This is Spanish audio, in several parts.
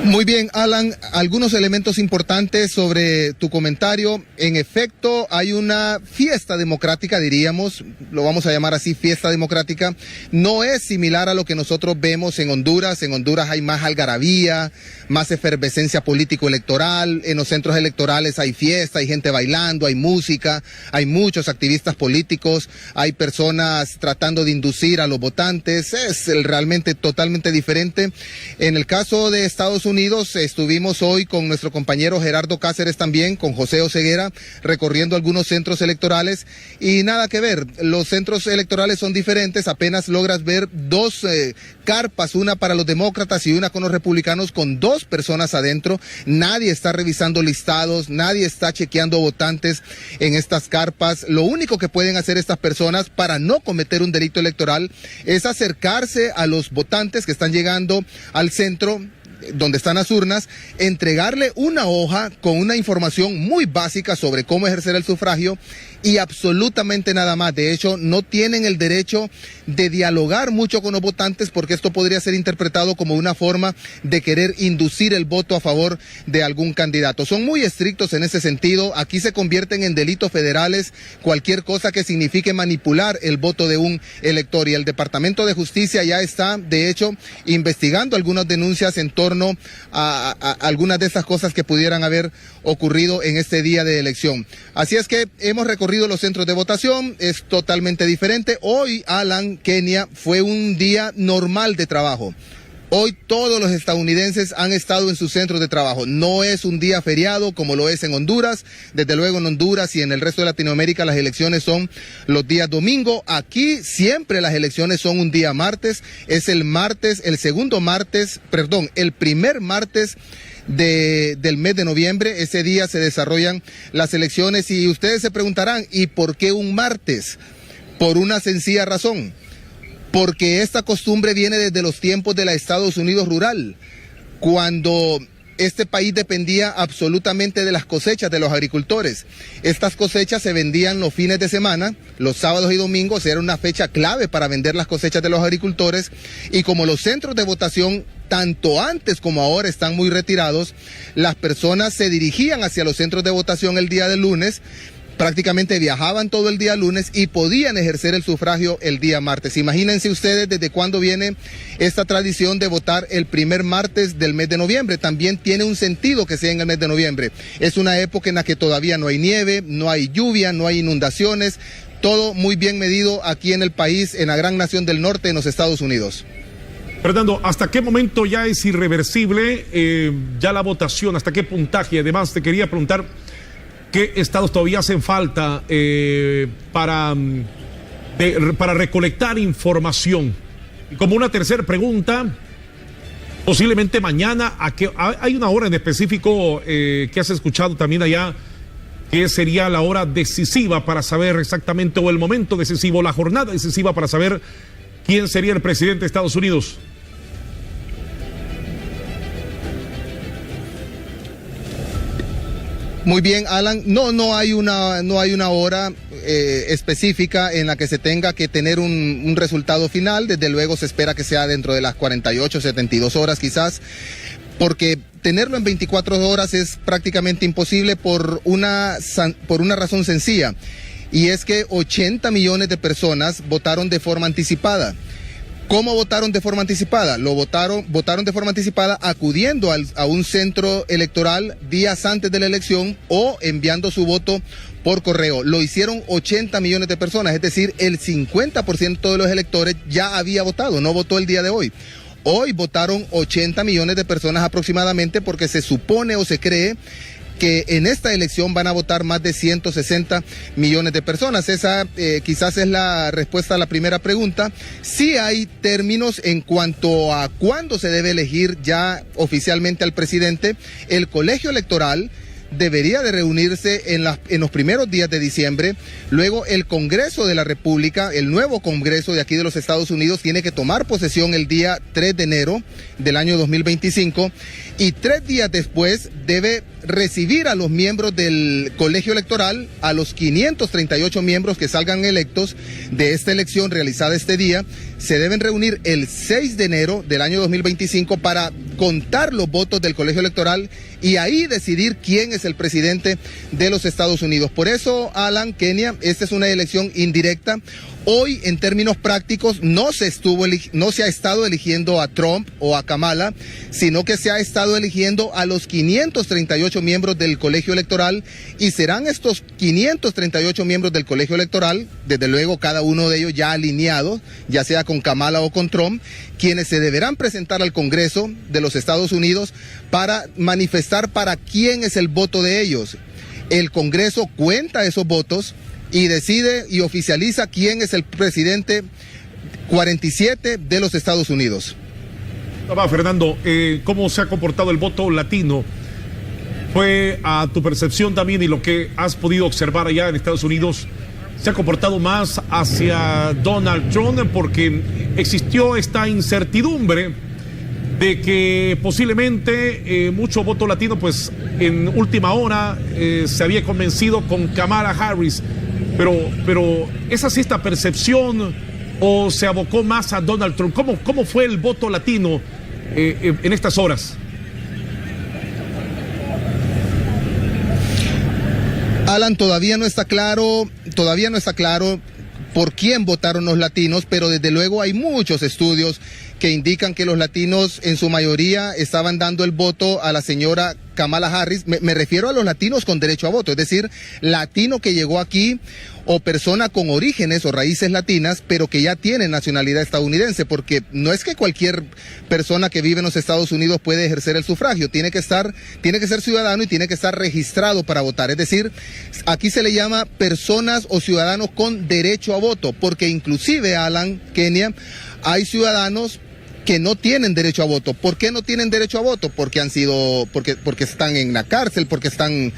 Muy bien, Alan, algunos elementos importantes sobre tu comentario. En efecto, hay una fiesta democrática, diríamos, lo vamos a llamar así, fiesta democrática. No es similar a lo que nosotros vemos en Honduras. En Honduras hay más algarabía, más efervescencia político-electoral. En los centros electorales hay fiesta, hay gente bailando, hay música, hay muchos activistas políticos, hay personas tratando de inducir a los votantes. Es realmente totalmente diferente. En el caso de Estados Unidos, estuvimos hoy con nuestro compañero Gerardo Cáceres también, con José Oseguera, recorriendo algunos centros electorales y nada que ver, los centros electorales son diferentes, apenas logras ver dos carpas, una para los demócratas y una con los republicanos, con dos personas adentro. Nadie está revisando listados, nadie está chequeando votantes en estas carpas. Lo único que pueden hacer estas personas para no cometer un delito electoral es acercarse a los votantes que están llegando al centro donde están las urnas, entregarle una hoja con una información muy básica sobre cómo ejercer el sufragio y absolutamente nada más. De hecho, no tienen el derecho de dialogar mucho con los votantes porque esto podría ser interpretado como una forma de querer inducir el voto a favor de algún candidato. Son muy estrictos en ese sentido. Aquí se convierten en delitos federales cualquier cosa que signifique manipular el voto de un elector, y el Departamento de Justicia ya está, de hecho, investigando algunas denuncias en torno a algunas de esas cosas que pudieran haber ocurrido en este día de elección. Así es que hemos recorrido los centros de votación, es totalmente diferente. Hoy, Alan, Kenia, fue un día normal de trabajo. Hoy todos los estadounidenses han estado en sus centros de trabajo. No es un día feriado como lo es en Honduras. Desde luego en Honduras y en el resto de Latinoamérica las elecciones son los días domingo. Aquí siempre las elecciones son un día martes. Es el martes, el primer martes del mes de noviembre. Ese día se desarrollan las elecciones y ustedes se preguntarán, ¿y por qué un martes? Por una sencilla razón. Porque esta costumbre viene desde los tiempos de la Estados Unidos rural, cuando este país dependía absolutamente de las cosechas de los agricultores. Estas cosechas se vendían los fines de semana, los sábados y domingos, era una fecha clave para vender las cosechas de los agricultores, y como los centros de votación tanto antes como ahora están muy retirados, las personas se dirigían hacia los centros de votación el día del lunes, prácticamente viajaban todo el día lunes y podían ejercer el sufragio el día martes. Imagínense ustedes desde cuándo viene esta tradición de votar el primer martes del mes de noviembre. También tiene un sentido que sea en el mes de noviembre. Es una época en la que todavía no hay nieve, no hay lluvia, no hay inundaciones. Todo muy bien medido aquí en el país, en la gran nación del norte, en los Estados Unidos. Fernando, ¿hasta qué momento ya es irreversible ya la votación? ¿Hasta qué puntaje? Además, te quería preguntar, ¿qué estados todavía hacen falta para recolectar información? Y como una tercera pregunta, posiblemente mañana, ¿hay una hora en específico que has escuchado también allá, que sería la hora decisiva para saber exactamente, o el momento decisivo, la jornada decisiva para saber quién sería el presidente de Estados Unidos? Muy bien, Alan. No hay una hora específica en la que se tenga que tener un resultado final. Desde luego se espera que sea dentro de las 48, 72 horas quizás, porque tenerlo en 24 horas es prácticamente imposible por una razón sencilla, y es que 80 millones de personas votaron de forma anticipada. ¿Cómo votaron de forma anticipada? Votaron de forma anticipada acudiendo a un centro electoral días antes de la elección o enviando su voto por correo. Lo hicieron 80 millones de personas, es decir, el 50% de los electores ya había votado, no votó el día de hoy. Hoy votaron 80 millones de personas aproximadamente, porque se supone o se cree que en esta elección van a votar más de 160 millones de personas. Esa quizás es la respuesta a la primera pregunta. Sí hay términos en cuanto a cuándo se debe elegir ya oficialmente al presidente. El colegio electoral debería de reunirse en los primeros días de diciembre. Luego el Congreso de la República, el nuevo Congreso de aquí de los Estados Unidos, tiene que tomar posesión el día 3 de enero del año 2025, y 3 días después debe recibir a los miembros del colegio electoral, a los 538 miembros que salgan electos de esta elección realizada este día. Se deben reunir el 6 de enero del año 2025 para contar los votos del colegio electoral y ahí decidir quién es el presidente de los Estados Unidos. Por eso, Alan, Kenia, esta es una elección indirecta. Hoy, en términos prácticos, no se ha estado eligiendo a Trump o a Kamala, sino que se ha estado eligiendo a los 538 miembros del colegio electoral, y serán estos 538 miembros del colegio electoral, desde luego cada uno de ellos ya alineados, ya sea con Kamala o con Trump, quienes se deberán presentar al Congreso de los Estados Unidos para manifestar para quién es el voto de ellos. El Congreso cuenta esos votos y decide y oficializa quién es el presidente 47 de los Estados Unidos. Fernando, ¿cómo se ha comportado el voto latino? ¿Fue a tu percepción también y lo que has podido observar allá en Estados Unidos? ¿Se ha comportado más hacia Donald Trump porque existió esta incertidumbre de que posiblemente mucho voto latino, pues en última hora se había convencido con Kamala Harris? Pero ¿es así esta percepción o se abocó más a Donald Trump? ¿Cómo fue el voto latino en estas horas? Alan, todavía no está claro por quién votaron los latinos, pero desde luego hay muchos estudios que indican que los latinos en su mayoría estaban dando el voto a la señora Kamala Harris. Me refiero a los latinos con derecho a voto, es decir, latino que llegó aquí o persona con orígenes o raíces latinas, pero que ya tiene nacionalidad estadounidense, porque no es que cualquier persona que vive en los Estados Unidos puede ejercer el sufragio, tiene que ser ciudadano y tiene que estar registrado para votar. Es decir, aquí se le llama personas o ciudadanos con derecho a voto, porque inclusive, Alan, Kenia, hay ciudadanos que no tienen derecho a voto. ¿Por qué no tienen derecho a voto? Porque están en la cárcel, porque están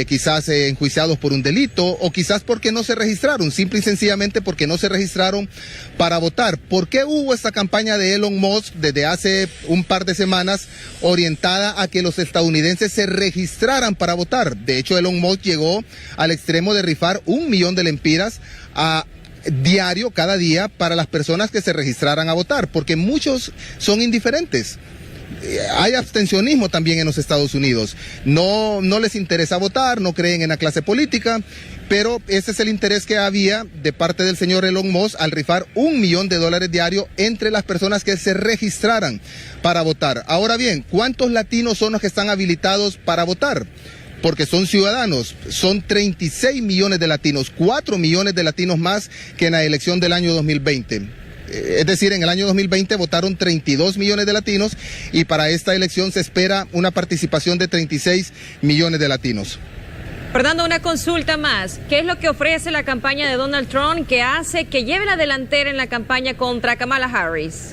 quizás enjuiciados por un delito, o quizás porque no se registraron, simple y sencillamente porque no se registraron para votar. ¿Por qué hubo esta campaña de Elon Musk desde hace un par de semanas orientada a que los estadounidenses se registraran para votar? De hecho, Elon Musk llegó al extremo de rifar 1 millón de lempiras diario, cada día, para las personas que se registraran a votar, porque muchos son indiferentes. Hay abstencionismo también en los Estados Unidos. No les interesa votar, no creen en la clase política, pero ese es el interés que había de parte del señor Elon Musk al rifar $1 millón diario entre las personas que se registraran para votar. Ahora bien, ¿cuántos latinos son los que están habilitados para votar? Porque son ciudadanos, son 36 millones de latinos, 4 millones de latinos más que en la elección del año 2020. Es decir, en el año 2020 votaron 32 millones de latinos y para esta elección se espera una participación de 36 millones de latinos. Fernando, una consulta más. ¿Qué es lo que ofrece la campaña de Donald Trump que hace que lleve la delantera en la campaña contra Kamala Harris?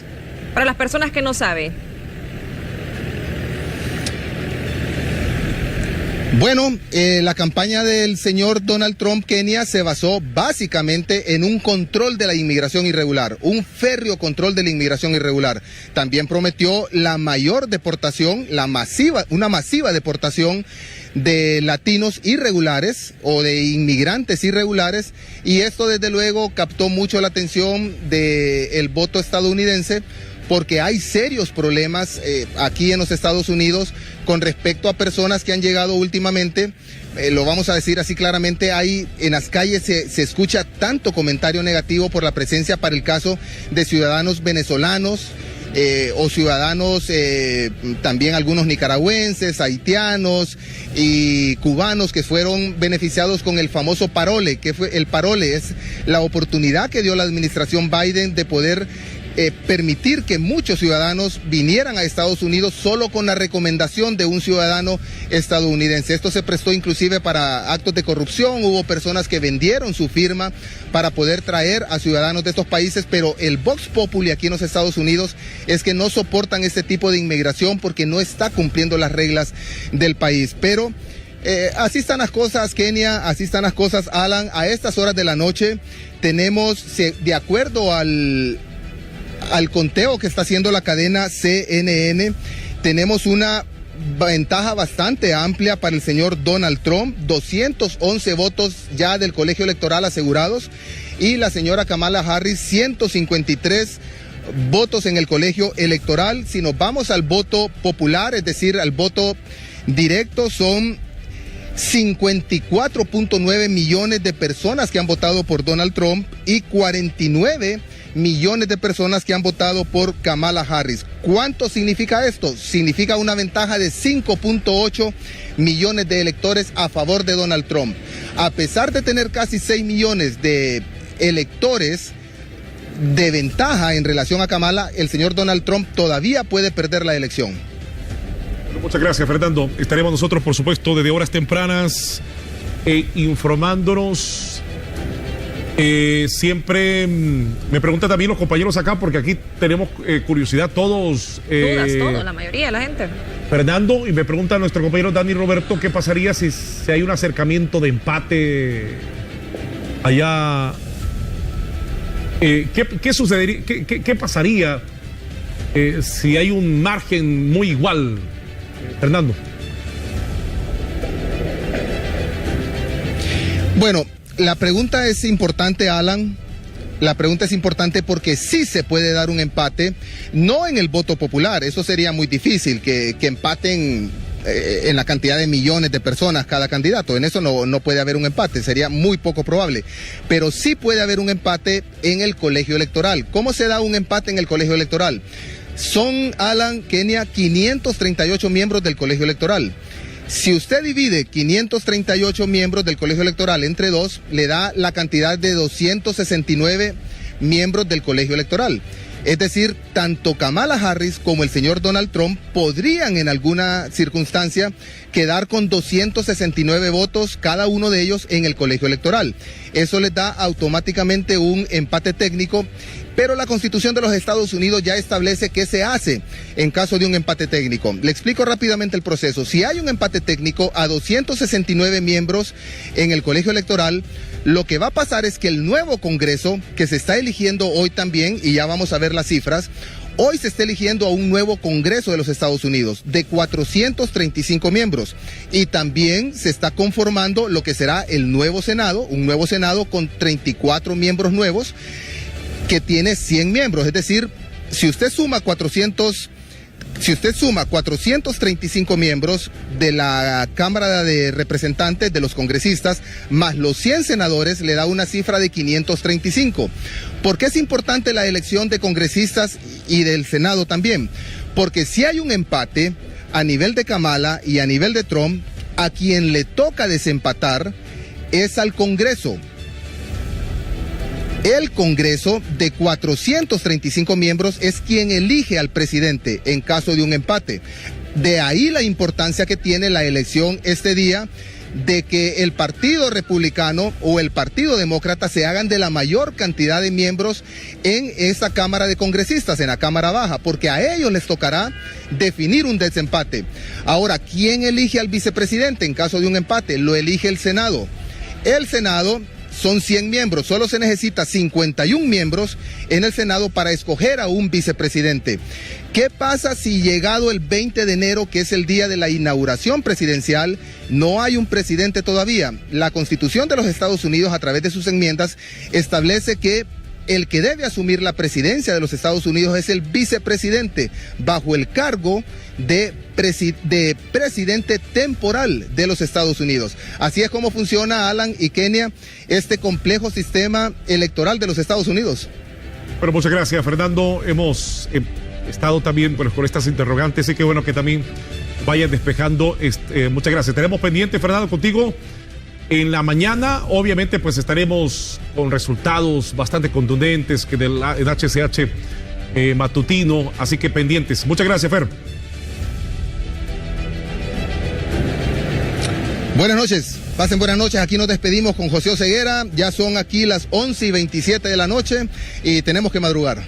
Para las personas que no saben. Bueno, la campaña del señor Donald Trump, Kenia, se basó básicamente en un control de la inmigración irregular, un férreo control de la inmigración irregular. También prometió la mayor deportación, una masiva deportación de latinos irregulares o de inmigrantes irregulares, y esto desde luego captó mucho la atención del voto estadounidense, porque hay serios problemas aquí en los Estados Unidos con respecto a personas que han llegado últimamente. Lo vamos a decir así claramente, en las calles se escucha tanto comentario negativo por la presencia, para el caso de ciudadanos venezolanos o ciudadanos también algunos nicaragüenses, haitianos y cubanos que fueron beneficiados con el famoso parole. El parole es la oportunidad que dio la administración Biden de poder permitir que muchos ciudadanos vinieran a Estados Unidos solo con la recomendación de un ciudadano estadounidense. Esto se prestó inclusive para actos de corrupción. Hubo personas que vendieron su firma para poder traer a ciudadanos de estos países, pero el Vox Populi aquí en los Estados Unidos es que no soportan este tipo de inmigración porque no está cumpliendo las reglas del país. Pero así están las cosas, Kenia, así están las cosas, Alan. A estas horas de la noche tenemos, de acuerdo al conteo que está haciendo la cadena CNN, tenemos una ventaja bastante amplia para el señor Donald Trump, 211 votos ya del colegio electoral asegurados, y la señora Kamala Harris 153 votos en el colegio electoral. Si nos vamos al voto popular, es decir, al voto directo, son 54.9 millones de personas que han votado por Donald Trump y 49 millones de personas que han votado por Kamala Harris. ¿Cuánto significa esto? Significa una ventaja de 5.8 millones de electores a favor de Donald Trump. A pesar de tener casi 6 millones de electores de ventaja en relación a Kamala, el señor Donald Trump todavía puede perder la elección. Muchas gracias, Fernando. Estaremos nosotros, por supuesto, desde horas tempranas informándonos. Siempre me preguntan también los compañeros acá, porque aquí tenemos curiosidad todos. Todos, la mayoría de la gente. Fernando, y me pregunta nuestro compañero Dani Roberto, ¿qué pasaría si hay un acercamiento de empate allá? ¿Qué sucedería? ¿Qué pasaría si hay un margen muy igual, Fernando? Bueno, la pregunta es importante, Alan. La pregunta es importante porque sí se puede dar un empate, no en el voto popular. Eso sería muy difícil, que empaten en la cantidad de millones de personas cada candidato. En eso no puede haber un empate, sería muy poco probable. Pero sí puede haber un empate en el colegio electoral. ¿Cómo se da un empate en el colegio electoral? Son, Alan, Kenia, 538 miembros del colegio electoral. Si usted divide 538 miembros del colegio electoral entre dos, le da la cantidad de 269 miembros del colegio electoral. Es decir, tanto Kamala Harris como el señor Donald Trump podrían en alguna circunstancia quedar con 269 votos cada uno de ellos en el colegio electoral. Eso les da automáticamente un empate técnico, pero la Constitución de los Estados Unidos ya establece qué se hace en caso de un empate técnico. Le explico rápidamente el proceso. Si hay un empate técnico a 269 miembros en el colegio electoral, lo que va a pasar es que el nuevo Congreso, que se está eligiendo hoy también, y ya vamos a ver las cifras, hoy se está eligiendo a un nuevo Congreso de los Estados Unidos de 435 miembros. Y también se está conformando lo que será el nuevo Senado, un nuevo Senado con 34 miembros nuevos, que tiene 100 miembros. Es decir, si usted suma 435 miembros de la Cámara de Representantes, de los congresistas, más los 100 senadores, le da una cifra de 535. ¿Por qué es importante la elección de congresistas y del Senado también? Porque si hay un empate a nivel de Kamala y a nivel de Trump, a quien le toca desempatar es al Congreso. El Congreso de 435 miembros es quien elige al presidente en caso de un empate. De ahí la importancia que tiene la elección este día, de que el Partido Republicano o el Partido Demócrata se hagan de la mayor cantidad de miembros en esa Cámara de Congresistas, en la Cámara Baja, porque a ellos les tocará definir un desempate. Ahora, ¿quién elige al vicepresidente en caso de un empate? Lo elige el Senado. El Senado son 100 miembros, solo se necesita 51 miembros en el Senado para escoger a un vicepresidente. ¿Qué pasa si llegado el 20 de enero, que es el día de la inauguración presidencial, no hay un presidente todavía? La Constitución de los Estados Unidos, a través de sus enmiendas, establece que el que debe asumir la presidencia de los Estados Unidos es el vicepresidente, bajo el cargo de presidente temporal de los Estados Unidos. Así es como funciona, Alan y Kenia, este complejo sistema electoral de los Estados Unidos. Bueno, muchas gracias, Fernando. Hemos estado también con estas interrogantes, y qué bueno que también vayan despejando. Muchas gracias. Tenemos pendiente, Fernando, contigo. En la mañana, obviamente, pues estaremos con resultados bastante contundentes que del HCH matutino, así que pendientes. Muchas gracias, Fer. Buenas noches, pasen buenas noches. Aquí nos despedimos con José Oseguera. Ya son aquí las 11:27 de la noche y tenemos que madrugar.